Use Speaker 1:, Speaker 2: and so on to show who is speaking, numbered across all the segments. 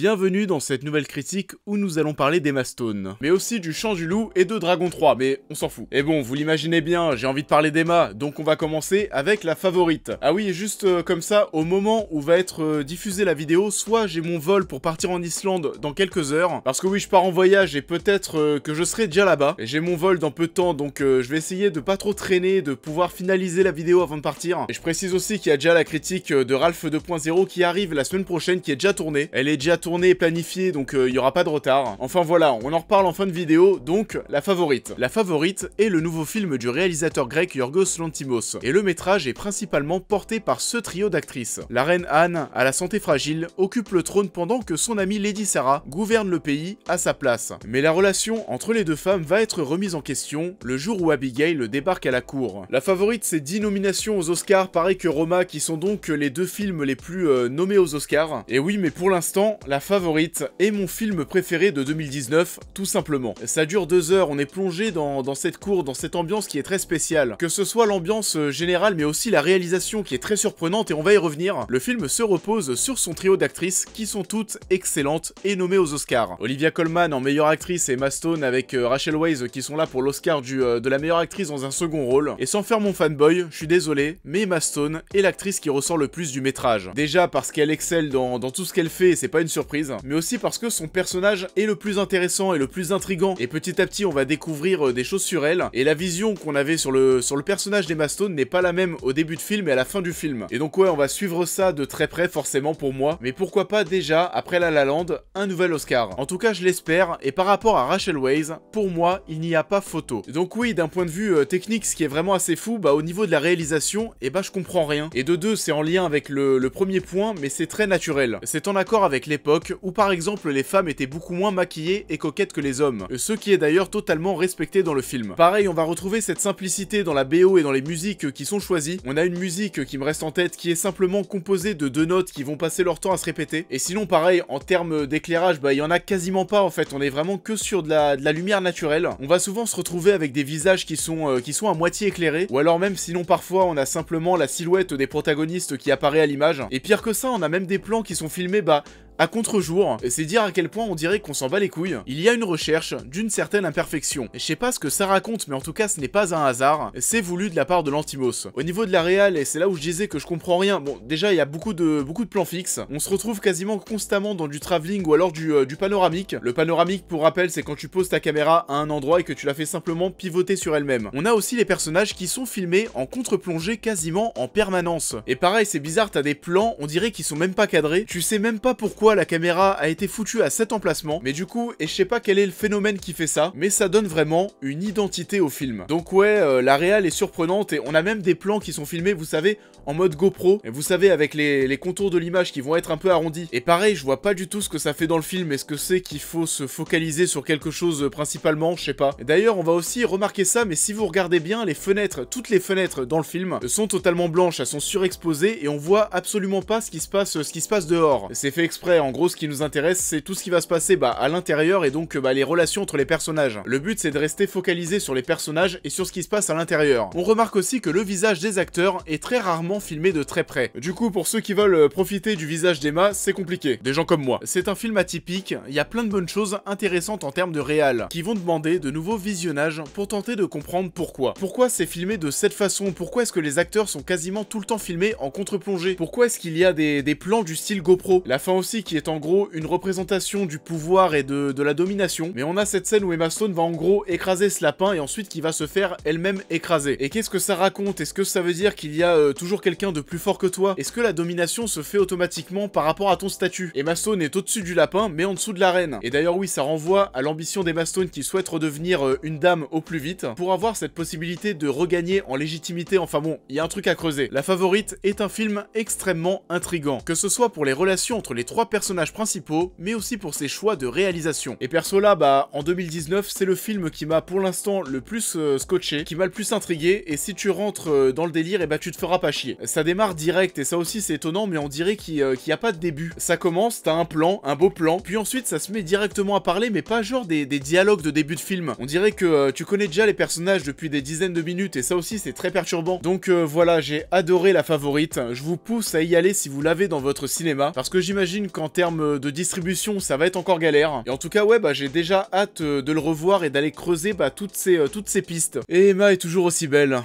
Speaker 1: Bienvenue dans cette nouvelle critique où nous allons parler d'Emma Stone, mais aussi du Chant du Loup et de Dragon 3, mais on s'en fout. Et bon, vous l'imaginez bien, j'ai envie de parler d'Emma, donc on va commencer avec la favorite. Ah oui, et juste comme ça, au moment où va être diffusée la vidéo, soit j'ai mon vol pour partir en Islande dans quelques heures, parce que oui, je pars en voyage et peut-être que je serai déjà là-bas. J'ai mon vol dans peu de temps, donc je vais essayer de pas trop traîner, de pouvoir finaliser la vidéo avant de partir. Et je précise aussi qu'il y a déjà la critique de Ralph 2.0 qui arrive la semaine prochaine, qui est déjà tournée. Elle est déjà tournée et planifiée, donc il y aura pas de retard. Enfin voilà, on en reparle en fin de vidéo, donc la favorite. La favorite est le nouveau film du réalisateur grec Yorgos Lanthimos, et le métrage est principalement porté par ce trio d'actrices. La reine Anne, à la santé fragile, occupe le trône pendant que son amie Lady Sarah gouverne le pays à sa place. Mais la relation entre les deux femmes va être remise en question le jour où Abigail débarque à la cour. La favorite, c'est 10 nominations aux Oscars, pareil que Roma, qui sont donc les deux films les plus nommés aux Oscars. Et oui, mais pour l'instant, la favorite est mon film préféré de 2019, tout simplement. Ça dure 2 heures, on est plongé dans cette cour, dans cette ambiance qui est très spéciale. Que ce soit l'ambiance générale, mais aussi la réalisation qui est très surprenante, et on va y revenir. Le film se repose sur son trio d'actrices qui sont toutes excellentes et nommées aux Oscars. Olivia Colman en meilleure actrice et Emma Stone avec Rachel Weisz qui sont là pour l'Oscar de la meilleure actrice dans un second rôle. Et sans faire mon fanboy, je suis désolé, mais Emma Stone est l'actrice qui ressort le plus du métrage. Déjà parce qu'elle excelle dans tout ce qu'elle fait, et c'est pas une surprise, mais aussi parce que son personnage est le plus intéressant et le plus intriguant, et petit à petit on va découvrir des choses sur elle, et la vision qu'on avait sur le personnage d'Emma Stone n'est pas la même au début de film et à la fin du film. Et donc ouais, on va suivre ça de très près forcément pour moi, mais pourquoi pas déjà, après La La Land, un nouvel Oscar. En tout cas je l'espère, et par rapport à Rachel Weisz, pour moi il n'y a pas photo. Donc oui, d'un point de vue technique, ce qui est vraiment assez fou, bah au niveau de la réalisation, et bah je comprends rien. Et de deux, c'est en lien avec le premier point, mais c'est très naturel. C'est en accord avec l'époque où par exemple les femmes étaient beaucoup moins maquillées et coquettes que les hommes, ce qui est d'ailleurs totalement respecté dans le film. Pareil, on va retrouver cette simplicité dans la BO et dans les musiques qui sont choisies. On a une musique qui me reste en tête qui est simplement composée de 2 notes qui vont passer leur temps à se répéter. Et sinon pareil, en termes d'éclairage, bah il y en a quasiment pas en fait, on est vraiment que sur de la lumière naturelle. On va souvent se retrouver avec des visages qui sont à moitié éclairés, ou alors même sinon parfois on a simplement la silhouette des protagonistes qui apparaît à l'image. Et pire que ça, on a même des plans qui sont filmés à contre-jour, et c'est dire à quel point on dirait qu'on s'en bat les couilles. Il y a une recherche d'une certaine imperfection. Je sais pas ce que ça raconte, mais en tout cas ce n'est pas un hasard, c'est voulu de la part de Lanthimos. Au niveau de la réal, et c'est là où je disais que je comprends rien, bon déjà il y a beaucoup de plans fixes, on se retrouve quasiment constamment dans du travelling ou alors du panoramique. Le panoramique, pour rappel, c'est quand tu poses ta caméra à un endroit et que tu la fais simplement pivoter sur elle-même. On a aussi les personnages qui sont filmés en contre-plongée quasiment en permanence. Et pareil, c'est bizarre, t'as des plans, on dirait qu'ils sont même pas cadrés, tu sais même pas pourquoi la caméra a été foutue à cet emplacement, mais du coup, et je sais pas quel est le phénomène qui fait ça, mais ça donne vraiment une identité au film. Donc ouais, la réal est surprenante, et on a même des plans qui sont filmés, vous savez, en mode GoPro, et vous savez, avec les contours de l'image qui vont être un peu arrondis. Et pareil, je vois pas du tout ce que ça fait dans le film, est-ce que c'est qu'il faut se focaliser sur quelque chose principalement, je sais pas. D'ailleurs, on va aussi remarquer ça, mais si vous regardez bien, les fenêtres, toutes les fenêtres dans le film sont totalement blanches, elles sont surexposées, et on voit absolument pas ce qui se passe dehors. C'est fait exprès. En gros, ce qui nous intéresse, c'est tout ce qui va se passer à l'intérieur, et donc les relations entre les personnages. Le but, c'est de rester focalisé sur les personnages et sur ce qui se passe à l'intérieur. On remarque aussi que le visage des acteurs est très rarement filmé de très près. Du coup, pour ceux qui veulent profiter du visage d'Emma, c'est compliqué. Des gens comme moi. C'est un film atypique, il y a plein de bonnes choses intéressantes en termes de réal, qui vont demander de nouveaux visionnages pour tenter de comprendre pourquoi. Pourquoi c'est filmé de cette façon? Pourquoi est-ce que les acteurs sont quasiment tout le temps filmés en contre-plongée? Pourquoi est-ce qu'il y a des plans du style GoPro? La fin aussi qui est en gros une représentation du pouvoir et de la domination, mais on a cette scène où Emma Stone va en gros écraser ce lapin et ensuite qui va se faire elle-même écraser. Et qu'est-ce que ça raconte? Est-ce que ça veut dire qu'il y a toujours quelqu'un de plus fort que toi? Est-ce que la domination se fait automatiquement par rapport à ton statut? Emma Stone est au-dessus du lapin mais en dessous de la reine. Et d'ailleurs oui, ça renvoie à l'ambition d'Emma Stone qui souhaite redevenir une dame au plus vite pour avoir cette possibilité de regagner en légitimité. Enfin bon, il y a un truc à creuser. La Favorite est un film extrêmement intriguant, que ce soit pour les relations entre les 3 personnages principaux, mais aussi pour ses choix de réalisation. Et perso là, en 2019, c'est le film qui m'a pour l'instant le plus scotché, qui m'a le plus intrigué, et si tu rentres dans le délire, et tu te feras pas chier. Ça démarre direct, et ça aussi c'est étonnant, mais on dirait qu'il y a pas de début. Ça commence, t'as un plan, un beau plan, puis ensuite ça se met directement à parler, mais pas genre des dialogues de début de film. On dirait que tu connais déjà les personnages depuis des dizaines de minutes, et ça aussi c'est très perturbant. Donc voilà, j'ai adoré La Favorite, je vous pousse à y aller si vous l'avez dans votre cinéma, parce que j'imagine qu'en qu'en termes de distribution, ça va être encore galère. Et en tout cas, ouais, bah j'ai déjà hâte de le revoir et d'aller creuser toutes ces pistes. Et Emma est toujours aussi belle.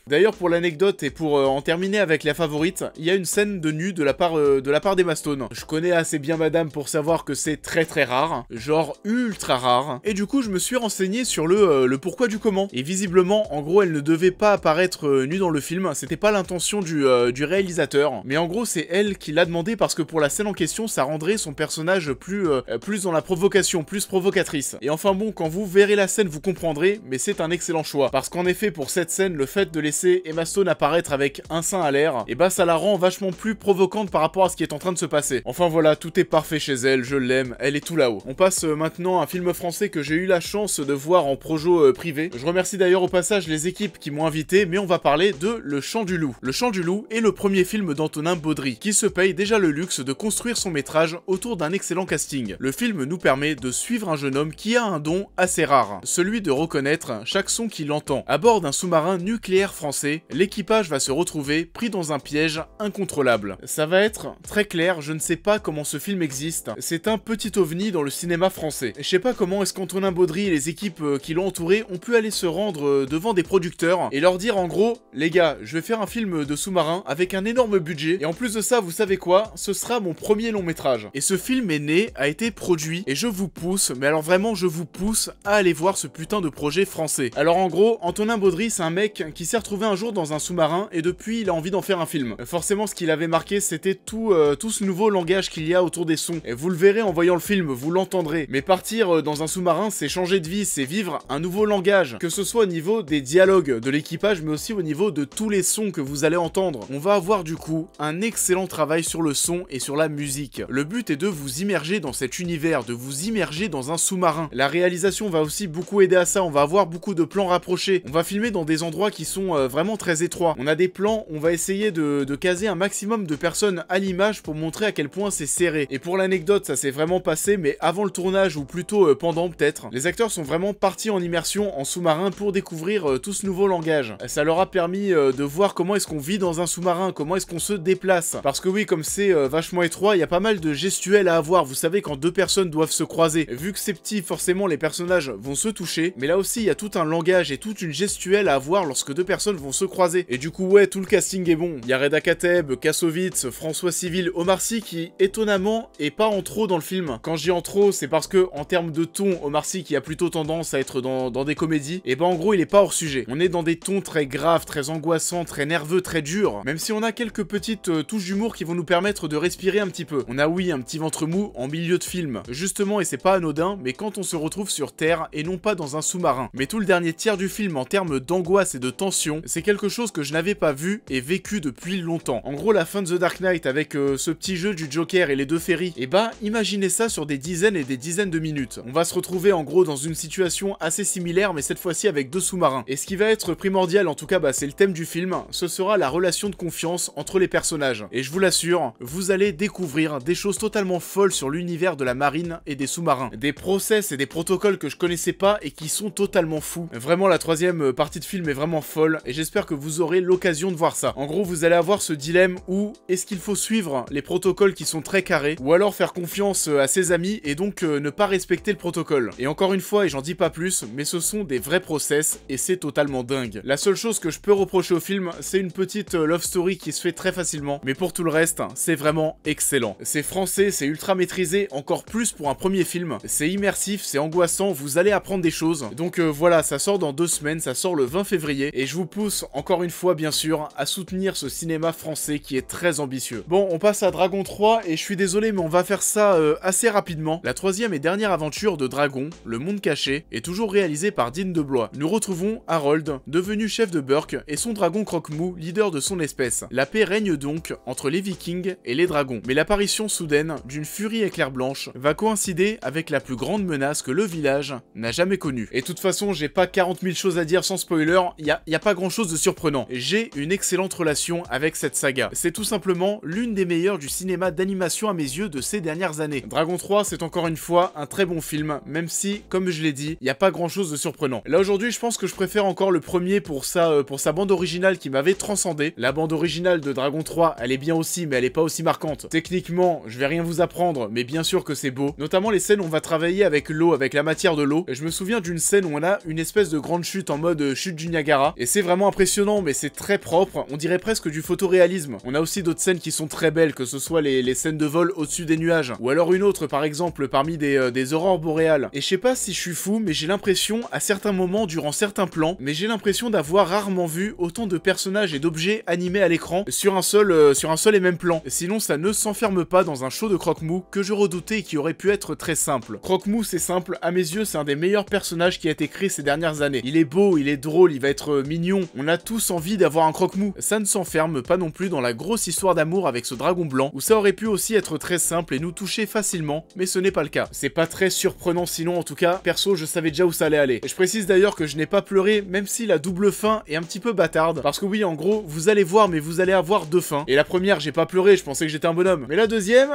Speaker 1: D'ailleurs, pour l'anecdote et pour en terminer avec la favorite, il y a une scène de nu de la part d'Emma Stone. Je connais assez bien madame pour savoir que c'est très très rare, genre ultra rare. Et du coup, je me suis renseigné sur le pourquoi du comment. Et visiblement, en gros, elle ne devait pas apparaître nue dans le film, c'était pas l'intention du réalisateur. Mais en gros, c'est elle qui l'a demandé parce que pour la scène en question, ça rendrait son personnage plus dans la provocation, plus provocatrice. Et enfin bon, quand vous verrez la scène, vous comprendrez, mais c'est un excellent choix. Parce qu'en effet, pour cette scène, le fait de laisser Emma Stone apparaître avec un sein à l'air, et bah ça la rend vachement plus provocante par rapport à ce qui est en train de se passer. Enfin voilà, tout est parfait chez elle, je l'aime, elle est tout là-haut. On passe maintenant à un film français que j'ai eu la chance de voir en projo privé. Je remercie d'ailleurs au passage les équipes qui m'ont invité, mais on va parler de Le Chant du Loup. Le Chant du Loup est le premier film d'Antonin Baudry, qui se paye déjà le luxe de construire son métrage autour d'un excellent casting. Le film nous permet de suivre un jeune homme qui a un don assez rare, celui de reconnaître chaque son qu'il entend. À bord d'un sous-marin nucléaire français, l'équipage va se retrouver pris dans un piège incontrôlable. Ça va être très clair, je ne sais pas comment ce film existe. C'est un petit ovni dans le cinéma français. Je sais pas comment est-ce qu'Antonin Baudry et les équipes qui l'ont entouré ont pu aller se rendre devant des producteurs et leur dire en gros, les gars, je vais faire un film de sous-marin avec un énorme budget et en plus de ça, vous savez quoi, ce sera mon premier long métrage. Et ce film est né, a été produit et je vous pousse, mais alors vraiment je vous pousse à aller voir ce putain de projet français. Alors en gros, Antonin Baudry c'est un mec qui s'est retrouvé un jour dans un sous-marin et depuis il a envie d'en faire un film. Forcément ce qu'il avait marqué c'était tout ce nouveau langage qu'il y a autour des sons. Et vous le verrez en voyant le film, vous l'entendrez. Mais partir dans un sous-marin c'est changer de vie, c'est vivre un nouveau langage. Que ce soit au niveau des dialogues de l'équipage mais aussi au niveau de tous les sons que vous allez entendre. On va avoir du coup un excellent travail sur le son et sur la musique. Le but est de vous immerger dans cet univers, de vous immerger dans un sous-marin. La réalisation va aussi beaucoup aider à ça, on va avoir beaucoup de plans rapprochés. On va filmer dans des endroits qui sont vraiment très étroits. On a des plans, on va essayer de caser un maximum de personnes à l'image pour montrer à quel point c'est serré. Et pour l'anecdote, ça s'est vraiment passé, mais avant le tournage, ou plutôt pendant peut-être, les acteurs sont vraiment partis en immersion en sous-marin pour découvrir tout ce nouveau langage. Ça leur a permis de voir comment est-ce qu'on vit dans un sous-marin, comment est-ce qu'on se déplace. Parce que oui, comme c'est vachement étroit, il y a pas mal de gestuels à avoir. Vous savez, quand deux personnes doivent se croiser. Vu que c'est petit, forcément, les personnages vont se toucher. Mais là aussi, il y a tout un langage et toute une gestuelle à avoir lorsque deux personnes vont se croiser. Et du coup, ouais, tout le casting est bon. Il y a Reda Kateb, Kassovitz, François Civil, Omar Sy qui, étonnamment, est pas en trop dans le film. Quand je dis en trop, c'est parce que, en termes de ton, Omar Sy qui a plutôt tendance à être dans des comédies, et ben en gros, il est pas hors sujet. On est dans des tons très graves, très angoissants, très nerveux, très durs. Même si on a quelques petites touches d'humour qui vont nous permettre de respirer un petit peu. On a, oui, un petit ventre mou en milieu de film. Justement, et c'est pas anodin, mais quand on se retrouve sur Terre et non pas dans un sous-marin. Mais tout le dernier tiers du film en termes d'angoisse et de tension, c'est quelque chose que je n'avais pas vu et vécu depuis longtemps. En gros, la fin de The Dark Knight avec ce petit jeu du Joker et les deux ferries, et bah, imaginez ça sur des dizaines et des dizaines de minutes. On va se retrouver en gros dans une situation assez similaire, mais cette fois-ci avec deux sous-marins. Et ce qui va être primordial, en tout cas, bah, c'est le thème du film, ce sera la relation de confiance entre les personnages. Et je vous l'assure, vous allez découvrir des choses totalement folles sur l'univers de la marine et des sous-marins. Des process et des protocoles que je connaissais pas et qui sont totalement fous. Vraiment, la troisième partie de film est vraiment folle et j'espère que vous aurez l'occasion de voir ça. En gros, vous allez avoir ce dilemme où est-ce qu'il faut suivre les protocoles qui sont très carrés ou alors faire confiance à ses amis et donc ne pas respecter le protocole. Et encore une fois, et j'en dis pas plus, mais ce sont des vrais process et c'est totalement dingue. La seule chose que je peux reprocher au film, c'est une petite love story qui se fait très facilement, mais pour tout le reste, c'est vraiment excellent. C'est français, c'est ultra maîtrisé, encore plus pour un premier film. C'est immersif, c'est angoissant, vous allez apprendre des choses. Donc voilà, ça sort dans 2 semaines, ça sort le 20 février, et je vous pousse encore une fois, bien sûr, à soutenir ce cinéma français qui est très ambitieux. Bon, on passe à Dragon 3, et je suis désolé, mais on va faire ça assez rapidement. La troisième et dernière aventure de Dragon, Le Monde Caché, est toujours réalisée par Dean DeBlois. Nous retrouvons Harold, devenu chef de Burke, et son dragon croque-mou, leader de son espèce. La paix règne donc entre les Vikings et les dragons. Mais l'apparition soudaine d'une furie éclair blanche va coïncider avec la plus grande menace que le village n'a jamais connue. Et de toute façon, j'ai pas 40 000 choses à dire sans spoiler, y a pas grand grand chose de surprenant. J'ai une excellente relation avec cette saga. C'est tout simplement l'une des meilleures du cinéma d'animation à mes yeux de ces dernières années. Dragon 3, c'est encore une fois un très bon film, même si, comme je l'ai dit, il n'y a pas grand chose de surprenant. Là aujourd'hui, je pense que je préfère encore le premier pour sa bande originale qui m'avait transcendé. La bande originale de Dragon 3, elle est bien aussi, mais elle est pas aussi marquante. Techniquement, je vais rien vous apprendre, mais bien sûr que c'est beau. Notamment les scènes où on va travailler avec l'eau, avec la matière de l'eau. Je me souviens d'une scène où on a une espèce de grande chute en mode chute du Niagara, et c'est vraiment impressionnant, mais c'est très propre, on dirait presque du photoréalisme. On a aussi d'autres scènes qui sont très belles, que ce soit les scènes de vol au-dessus des nuages, ou alors une autre par exemple parmi des aurores boréales. Et je sais pas si je suis fou, mais j'ai l'impression, à certains moments, durant certains plans, mais j'ai l'impression d'avoir rarement vu autant de personnages et d'objets animés à l'écran sur un seul et même plan. Sinon ça ne s'enferme pas dans un show de croque-mou que je redoutais et qui aurait pu être très simple. Croque-mou c'est simple, à mes yeux c'est un des meilleurs personnages qui a été créé ces dernières années. Il est beau, il est drôle, il va être mignon, on a tous envie d'avoir un croque-mou. Ça ne s'enferme pas non plus dans la grosse histoire d'amour avec ce dragon blanc, où ça aurait pu aussi être très simple et nous toucher facilement, mais ce n'est pas le cas. C'est pas très surprenant sinon, en tout cas, perso je savais déjà où ça allait aller. Et je précise d'ailleurs que je n'ai pas pleuré, même si la double fin est un petit peu bâtarde, parce que oui, en gros, vous allez voir, mais vous allez avoir deux fins. Et la première, j'ai pas pleuré, je pensais que j'étais un bonhomme. Mais la deuxième,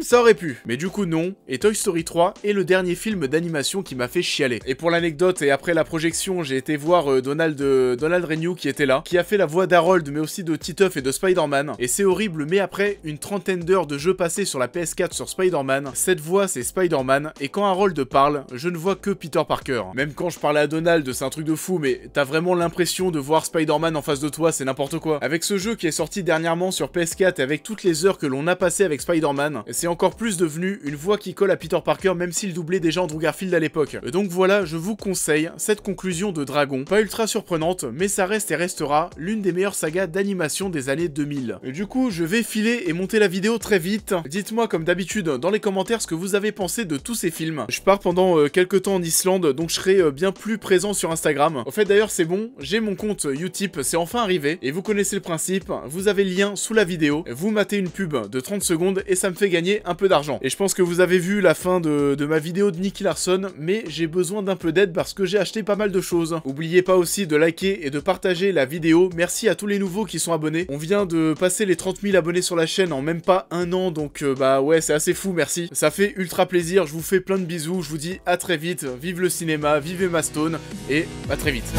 Speaker 1: ça aurait pu. Mais du coup, non. Et Toy Story 3 est le dernier film d'animation qui m'a fait chialer. Et pour l'anecdote, et après la projection, j'ai été voir Donald Renew qui était là, qui a fait la voix d'Harold, mais aussi de Titeuf et de Spider-Man. Et c'est horrible, mais après une trentaine d'heures de jeu passé sur la PS4 sur Spider-Man, cette voix c'est Spider-Man, et quand Harold parle, je ne vois que Peter Parker. Même quand je parlais à Donald, c'est un truc de fou, mais t'as vraiment l'impression de voir Spider-Man en face de toi, c'est n'importe quoi. Avec ce jeu qui est sorti dernièrement sur PS4 et avec toutes les heures que l'on a passées avec Spider-Man, c'est encore plus devenu une voix qui colle à Peter Parker, même s'il doublait déjà Andrew Garfield à l'époque. Donc voilà, je vous conseille cette conclusion de Dragon, pas ultra surprenante, mais ça reste et restera l'une des meilleures sagas d'animation des années 2000. Et du coup, je vais filer et monter la vidéo très vite. Dites-moi comme d'habitude dans les commentaires ce que vous avez pensé de tous ces films. Je pars pendant quelques temps en Islande, donc je serai bien plus présent sur Instagram. Au fait d'ailleurs c'est bon, j'ai mon compte Utip, c'est enfin arrivé, et vous connaissez le principe, vous avez le lien sous la vidéo, vous matez une pub de 30 secondes et ça me fait gagner un peu d'argent. Et je pense que vous avez vu la fin de ma vidéo de Nicky Larson, mais j'ai besoin d'un peu d'aide parce que j'ai acheté pas mal de choses. N'oubliez pas aussi de liker et de partager la vidéo, merci à tous les nouveaux qui sont abonnés. On vient de passer les 30 000 abonnés sur la chaîne en même pas un an, donc bah ouais c'est assez fou, merci. Ça fait ultra plaisir, je vous fais plein de bisous, je vous dis à très vite, vive le cinéma, vive Emma Stone, et à très vite.